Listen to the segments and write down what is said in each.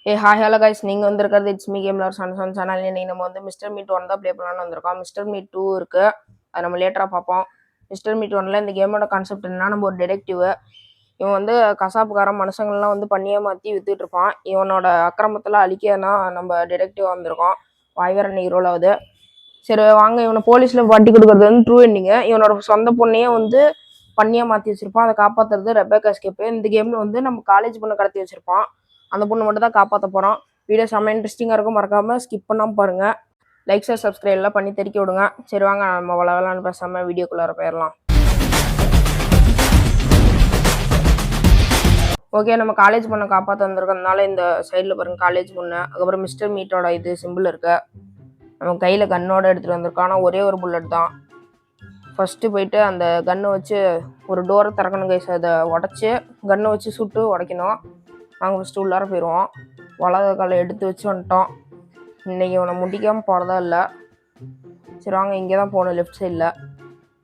Hi hello guys, நீங்கள் வந்துருக்கிறது it's me game lover sun channel. இன்னைக்கு நம்ம வந்து மிஸ்டர் மீட் 1 தான் ப்ளே பண்ணலான்னு வந்திருக்கோம். மிஸ்டர் மீட் 2 இருக்குது, அது நம்ம லேட்டராக பார்ப்போம். மிஸ்டர் மீட் 1ல் இந்த கேமோட கான்செப்ட் என்னன்னா, நம்ம ஒரு டிடெக்டிவ். இவன் வந்து கசாப்புக்காரன் மனுஷங்கள்லாம் வந்து பண்ணியே மாற்றி வித்துட்டு இருப்பான். இவனோட அக்கிரமத்தில் அழிக்கனா நம்ம டிடெக்டிவ் வந்திருக்கோம். வாய்வேற இன்னைக்கு ரோல் ஆகுது. சரி வாங்க, இவனை போலீஸில் வட்டி கொடுக்குறது வந்து ட்ரூ எண்டிங்க. இவனோட சொந்த பொண்ணையே வந்து பண்ணியே மாற்றி வச்சிருப்பான். அதை காப்பாற்றுறது ரெபேக்கா எஸ்கேப். இந்த கேமில் வந்து நம்ம காலேஜ் பொண்ணை கடத்தி வச்சிருப்பான். அந்த பொண்ணு மட்டும் தான் காப்பாற்ற போகிறோம். வீடியோ செம்ம இன்ட்ரெஸ்டிங்காக இருக்கும், மறக்காமல் ஸ்கிப் பண்ணாமல் பாருங்கள். லைக் ஷேர் சப்ஸ்கிரைப் எல்லாம் பண்ணி தெரிக்க விடுங்க. சரி வாங்க, நம்ம வளவலான்னு பேசாமல் வீடியோக்குள்ளார போயிடலாம். ஓகே, நம்ம காலேஜ் பொண்ணை காப்பாற்ற வந்திருக்கிறதுனால இந்த சைடில் பாருங்கள் காலேஜ் பொண்ணு. அதுக்கப்புறம் மிஸ்டர் மீட்டோட இது சிம்பிள் இருக்கு. நம்ம கையில் கன்னோட எடுத்துகிட்டு வந்திருக்கோம். ஆனால் ஒரே ஒரு புல்லட் தான். ஃபஸ்ட்டு போயிட்டு அந்த கன்னை வச்சு ஒரு டோரை திறக்கணும் கைஸ். அதை உடச்சி கன்னை வச்சு சுட்டு உடைக்கணும். நாங்கள் ஃபஸ்ட்டு உள்ளார போயிடுவோம். வலது காலை எடுத்து வச்சு வந்துட்டோம். இன்றைக்கி இவனை முடிக்காமல் போகிறதா இல்லை. சரி வாங்க, இங்கே தான் போகணும், லெஃப்ட் சைடில்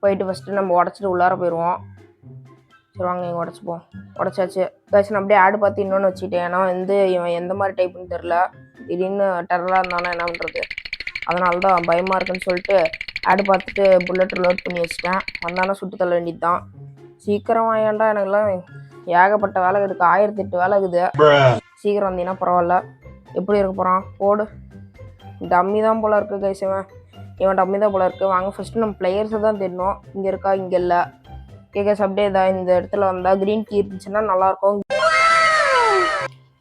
போயிட்டு ஃபஸ்ட்டு நம்ம உடச்சிட்டு உள்ளார போயிடுவோம். சரி வாங்க, இங்கே உடச்சிப்போம். உடச்சாச்சு கைஸ். நான் அப்படியே ஆடு பார்த்து இன்னொன்று வச்சுக்கிட்டேன். ஏன்னா வந்து இவன் எந்த மாதிரி டைப்புன்னு தெரில, திடீர்னு டெரராக இருந்தானா என்ன பண்ணுறது, அதனால தான் பயமாக இருக்குன்னு சொல்லிட்டு ஆடு பார்த்துட்டு புல்லட் லோட் பண்ணி வச்சுட்டேன். வந்தானா சுட்டு தள்ள வேண்டியது தான். சீக்கிரம் வாயாண்டா, எனக்குலாம் ஏகப்பட்ட வேலை இருக்குது, 1008 வேலை இருக்குது. சீக்கிரம் வந்தீங்கன்னா பரவாயில்ல. எப்படி இருக்க போகிறான் போடு. டம்மி தான் போல இருக்குது கைஸ். இவன் டம்மி தான் போல இருக்குது. வாங்க ஃபஸ்ட்டு நம்ம பிளேயர்ஸை தான் தேடணும். இங்கே இருக்கா, இங்கே இல்லை. கேஸ் அப்படியே தான் இந்த இடத்துல வந்தால் க்ரீன் கீ இருந்துச்சுன்னா நல்லாயிருக்கும்.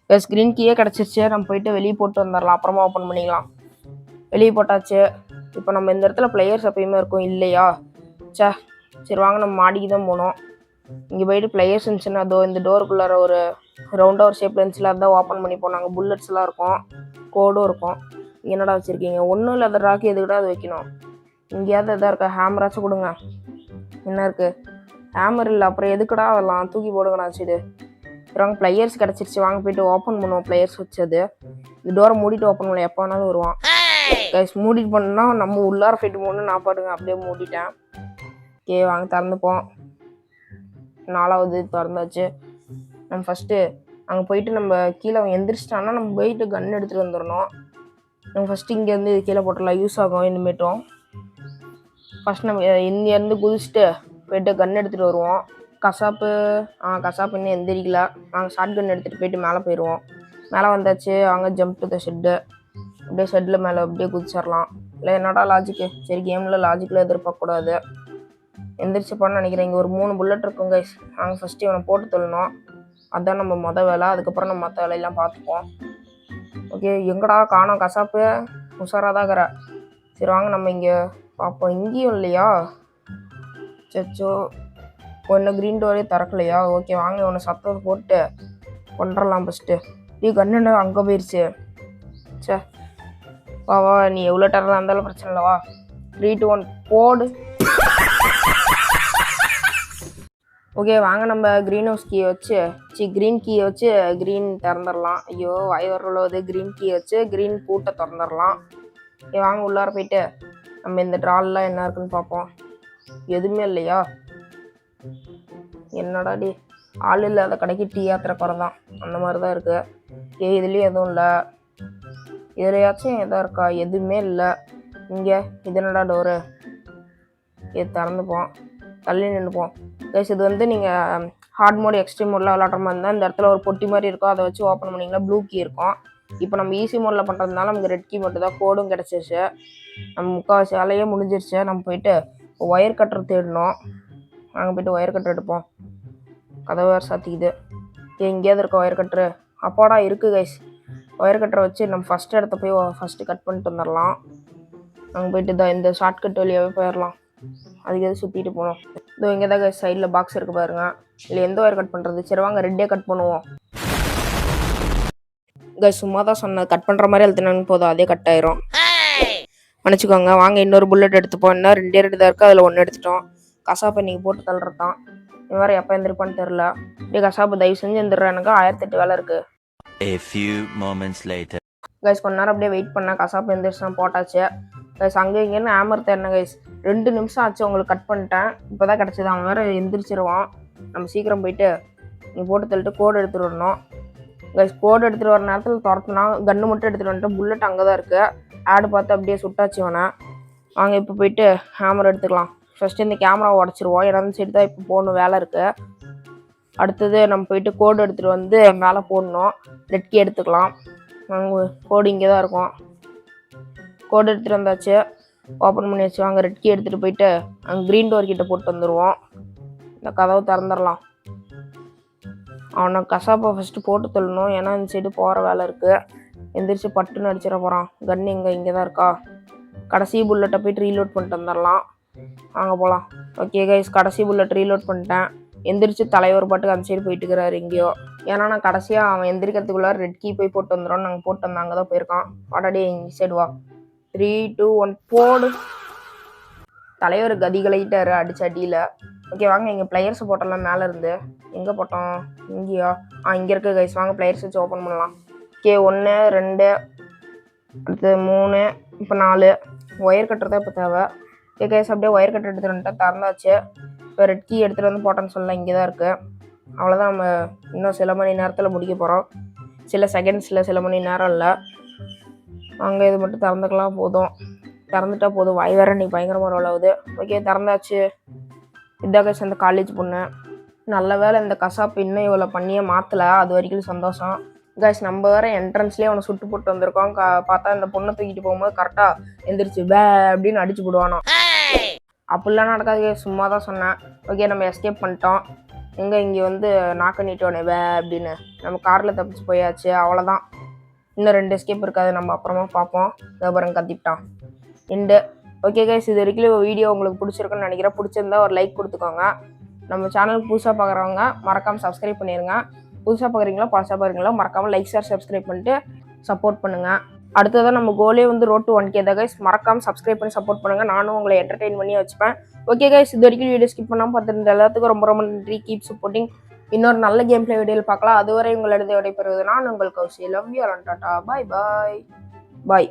ப்ளஸ் க்ரீன் கீயே கிடச்சிருச்சு. நம்ம போயிட்டு வெளியே போட்டு வந்துடலாம், அப்புறமா ஓப்பன் பண்ணிக்கலாம். வெளியே போட்டாச்சு. இப்போ நம்ம இந்த இடத்துல பிளேயர்ஸ் எப்பயுமே இருக்கும் இல்லையா? சரி வாங்க, நம்ம மாடிக்கு தான் போகணும். இங்கே போயிட்டு பிளேயர்ஸ் இருந்துச்சுன்னா அதோ இந்த டோருக்குள்ளார ஒரு ரவுண்டாக ஒரு ஷேப்பில் இருந்துச்சுல, அதான் ஓப்பன் பண்ணி போனாங்க. புல்லட்ஸ்லாம் இருக்கும், கோடும் இருக்கும். என்னடா வச்சுருக்கீங்க? ஒன்றும் இல்லை, அதை ராக்கி எதுக்கிட்ட அது வைக்கணும். இங்கேயாவது எதாவது இருக்கா? ஹேமராச்சும் கொடுங்க. என்ன இருக்குது? ஹேமர் இல்லை, அப்புறம் எதுக்குடா அதெல்லாம் தூக்கி போடுங்கண்ணா. சரி வாங்க, பிளேயர்ஸ் கிடச்சிருச்சு. வாங்க போயிட்டு ஓப்பன் பண்ணுவோம். பிளேயர்ஸ் வச்சது இந்த டோரை மூடிட்டு ஓப்பன் பண்ணல, எப்போ வேணாலும் வருவான் கைஸ். மூடிட்டு பண்ணால் நம்ம உள்ளார போயிட்டு போகணுன்னு நான் பாடுங்க, அப்படியே மூடிட்டேன். ஓகே வாங்க, திறந்துப்போம். 4வது திறந்தாச்சு. நம்ம ஃபஸ்ட்டு அங்கே போயிட்டு நம்ம கீழே எந்திரிச்சிட்டான்னா நம்ம போயிட்டு கன் எடுத்துகிட்டு வந்துடணும். நம்ம ஃபஸ்ட்டு இங்கேருந்து கீழே போட்டுடலாம், யூஸ் ஆகும் இனிமேட்டும். ஃபஸ்ட் நம்ம இங்கேருந்து குதிச்சுட்டு போயிட்டு கன் எடுத்துகிட்டு வருவோம். கசாப்பு இன்னும் எந்திரிக்கல. நாங்கள் ஷார்ட் கன் எடுத்துகிட்டு போயிட்டு மேலே போயிடுவோம். மேலே வந்தாச்சு. அங்கே ஜம்ப் டு த ஷெட்டு. அப்படியே ஷெட்டில் மேலே அப்படியே குதிச்சிடலாம். இல்லை என்னடா லாஜிக்கு? சரி கேமில் லாஜிக்கில் எதிர்பார்க்கக்கூடாது. எந்திரிச்சப்பான்னு நினைக்கிறேன். இங்கே ஒரு 3 புல்லட் இருக்கும் கைஸ். நாங்கள் ஃபஸ்ட்டு இவனை போட்டு தள்ளணும், அதுதான் நம்ம மொதல் வேலை. அதுக்கப்புறம் நம்ம மற்ற வேலையெல்லாம் பார்த்துப்போம். ஓகே, எங்கடா காணோம் கசாப்பு? உஷாராக தான் இருக்கிற. சரி வாங்க, நம்ம இங்கே பார்ப்போம். இங்கேயும் இல்லையா? சச்சோ, ஒன்று க்ரீன் டோரே திறக்கலையா? ஓகே வாங்க, இவனை சத்தத்தை போட்டு கொண்டுடலாம் ஃபஸ்ட்டு. கன்னு அங்கே போயிடுச்சு. வா, நீ எவ்வளோ டெரராக இருந்தாலும் பிரச்சனை இல்லை. வா, 3 2 1 போடு. ஓகே வாங்க, நம்ம க்ரீன் கீயை வச்சு க்ரீன் திறந்துடலாம். ஐயோ வாய் வரலோது. க்ரீன் கீயை வச்சு க்ரீன் பூட்டை திறந்துடலாம். வாங்க உள்ளார போயிட்டு நம்ம இந்த ட்ரால்லாம் என்ன இருக்குன்னு பார்ப்போம். எதுவுமே இல்லையா? என்னடா டி, ஆள் இல்லாத கடைக்கு டீ யாத்திரை குறை தான், அந்த மாதிரி தான் இருக்குது. இதுலேயும் எதுவும் இல்லை. இதுலையாச்சும் எதாக இருக்கா? எதுவுமே இல்லை. இங்கே இது என்னடா டோரு? இது திறந்துப்போம், தள்ளி நின்றுப்போம் கைஸ். இது வந்து நீங்கள் ஹார்ட் மோட் எக்ஸ்ட்ரீம் மோடில் விளாட்ற மாதிரி இருந்தால் இந்த இடத்துல ஒரு பொட்டி மாதிரி இருக்கும், அதை வச்சு ஓப்பன் பண்ணிங்கன்னா ப்ளூ கீ இருக்கும். இப்போ நம்ம ஈஸி மோடில் பண்ணுறதுனால நமக்கு ரெட் கீ மட்டும் தான். கோடும் கிடச்சிருச்சு. நம்ம முக்கால்வாசி வேலையே முடிஞ்சிருச்சு. நம்ம போயிட்டு ஒயர் கட்டர் தேடணும். நாங்கள் போய்ட்டு ஒயர் கட்டர் எடுப்போம். கதவை வேறு சாத்திக்குது. எங்கேயாவது இருக்க ஒயர் கட்டரு? அப்பாடா இருக்குது கைஸ். ஒயர் கட்டரை வச்சு நம்ம ஃபஸ்ட்டு இடத்த போய் ஃபஸ்ட்டு கட் பண்ணிட்டு வந்துடலாம். நாங்கள் போயிட்டு இந்த ஷார்ட்கட் வழியாகவே போயிடலாம். அதுக்கு எது சுற்றிட்டு போகணும். இங்கே தான் கைஸ் சைடில் பாக்ஸ் இருக்குது பாருங்க. இல்லை எந்த ஒயர் கட் பண்ணுறது? சரி வாங்க, ரெட்டே கட் பண்ணுவோம் கைஸ். சும்மா தான் சொன்னேன், கட் பண்ணுற மாதிரி எழுத்துனான்னு போதும், அதே கட் ஆயிரும், மன்னிச்சுக்கோங்க. வாங்க இன்னொரு புல்லட் எடுத்துப்போம். இன்னும் 2 தான் இருக்குது, அதில் 1 எடுத்துட்டோம். கசாப்பை நீங்கள் போட்டு தள்ளுறதான். இவன் வேறு எப்போ எந்திருப்பான்னு தெரில. கசாப்பு தயவு செஞ்சு எந்திரிறேன், எனக்கு 1008 வேலை இருக்குது. கைஸ் கொஞ்ச நேரம் அப்படியே வெயிட் பண்ணேன். கசாப்பு எந்திரிச்சு போட்டாச்சு கைஸ். அங்கே இங்கேன்னு ஹேமர் தேடினேன் கைஸ். 2 நிமிஷம் ஆச்சு, உங்களுக்கு கட் பண்ணிட்டேன். இப்போ தான் கிடச்சிது. அவன் வேறு எந்திரிச்சிருவான். நம்ம சீக்கிரம் போயிட்டு நீ போட்டு தள்ளிட்டு கோடு எடுத்துகிட்டு வரணும். கைஸ் கோடு எடுத்துகிட்டு வர நேரத்தில் துரத்துனா கன்று மட்டும் எடுத்துகிட்டு வந்துட்டு புல்லட் அங்கே தான் இருக்குது. ஆடு பார்த்து அப்படியே சுட்டாச்சு வேணா. வாங்க இப்போ போயிட்டு ஹேமர் எடுத்துக்கலாம். ஃபஸ்ட்டு இந்த கேமரா உடச்சிருவோம். ஏன்னா அந்த சைடு தான் இப்போ போகணும், வேலை இருக்குது. அடுத்தது நம்ம போயிட்டு கோடு எடுத்துகிட்டு வந்து மேலே போடணும். ரெட் கீ எடுத்துக்கலாம். கோடு இங்கே தான் இருக்கும். கோடு எடுத்துகிட்டு வந்தாச்சு, ஓப்பன் பண்ணி வச்சு வாங்க ரெட் கீ எடுத்துகிட்டு போயிட்டு அங்கே க்ரீன் டோர் கிட்ட போட்டு வந்துடுவோம். இந்த கதவை திறந்துடலாம். அவனை கசாப்பை ஃபஸ்ட்டு போட்டு தள்ளணும், ஏன்னா இந்த சைடு போகிற வேலை இருக்குது. எந்திரிச்சு பட்டுன்னு அடிச்சிட போகிறான். கன் இங்கே தான் இருக்கா. கடைசி புல்லட்டை போய்ட்டு ரீலோட் பண்ணிட்டு வந்துடலாம். வாங்க போகலாம். ஓகே கைஸ், கடைசி புல்லட் ரீலோட் பண்ணிட்டேன். எந்திரிச்சு தலைவர் பாட்டுக்கு அந்த சைடு போயிட்டு இருக்கிறாரு எங்கேயோ. ஏன்னா நான் கடைசியாக அவன் எந்திரிக்கிறதுக்குள்ளே ரெட் கீ போய் போட்டு வந்துடும். நாங்கள் போட்டு வந்தோம், அங்கே தான் போயிருக்கான். வாடாடி இங்கே சைடு வா. 3, 2, 1 போடு. தலைவர் கதிகளைட்டாரு அடிச்சு அடியில். ஓகே வாங்க இங்கே பிளேயர்ஸை போட்டலாம். மேலே இருந்து எங்கே போட்டோம்? இங்கேயா? இங்கே இருக்குது கைஸ். வாங்க பிளேயர்ஸ் வச்சு ஓப்பன் பண்ணலாம். ஓகே 1, 2, அடுத்து 3, இப்போ 4. ஒயர் கட்டுறதா இப்போ தேவை. ஓகே கைஸ், அப்படியே ஒயர் கட்டர் எடுத்துகிட்டு வந்துட்டு திறந்தாச்சு. இப்போ ரெட் கீ எடுத்துகிட்டு வந்து போட்டோன்னு சொல்லலாம். இங்கே தான் இருக்குது. அவ்வளோதான், நம்ம இன்னும் சில மணி நேரத்தில் முடிக்க போகிறோம். சில செகண்ட்ஸில், சில மணி நேரம் இல்லை. அங்கே இது மட்டும் திறந்துக்கலாம், போதும். திறந்துட்டா போதும். வாய் வேறு இன்னைக்கு பயங்கரமாக ரோல் ஆகுது. ஓகே திறந்தாச்சு. இதாக கைஸ் அந்த காலேஜ் பொண்ணு. நல்ல வேலை இந்த கசாப்பு இன்னும் இவ்வளோ பண்ணியே மாற்றலை, அது வரைக்கும் சந்தோஷம். கைஸ் நம்ம வேறு என்ட்ரன்ஸ்லேயே அவனை சுட்டு போட்டு வந்திருக்கோம். பார்த்தா இந்த பொண்ணை தூக்கிட்டு போகும்போது கரெக்டாக எந்திரிச்சு வே அப்படின்னு அடிச்சு போடுவானோ. அப்படிலாம் நடக்காது, சும்மா தான் சொன்னேன். ஓகே நம்ம எஸ்கேப் பண்ணிட்டோம். இங்கே வந்து நாக்க நீட்டோனே வே அப்படின்னு நம்ம காரில் தப்பிச்சு போயாச்சு. அவ்வளோதான், இன்னும் 2 எஸ்கேப் இருக்காது, நம்ம அப்புறமா பார்ப்போம். அப்புறம் கத்திட்டான் எண்டு. ஓகே கைஸ், இது வரைக்கும் வீடியோ உங்களுக்கு பிடிச்சிருக்குன்னு நினைக்கிறேன். பிடிச்சிருந்தா ஒரு லைக் கொடுத்துக்கோங்க. நம்ம சேனலுக்கு புதுசாக பார்க்குறவங்க மறக்காமல் சப்ஸ்கிரைப் பண்ணிடுங்க. புதுசாக பார்க்குறீங்களா பழசாக பார்க்குறீங்களா மறக்காமல் லைக் ஷேர் சப்ஸ்கிரைப் பண்ணிட்டு சப்போர்ட் பண்ணுங்கள். அடுத்ததான் நம்ம கோலே வந்து ரோட் டு 1K தான் கைஸ். மறக்காமல் சப்ஸ்கிரைப் பண்ணி சப்போர்ட் பண்ணுங்கள். நானும் உங்களை என்டர்டெயின் பண்ணி வச்சுப்பேன். ஓகே கைஸ், இது வரைக்கும் வீடியோ ஸ்கிப் பண்ணாமல் பார்த்துருந்த எல்லாத்துக்கும் ரொம்ப ரொம்ப நன்றி. Keep supporting. இன்னொரு நல்ல கேம் பிளே வீடியோவில் பார்க்கலாம். அதுவரை உங்களிடம் விடைபெறுவது நான் உங்கள் Kausi. Love you. Tata. Bye bye bye.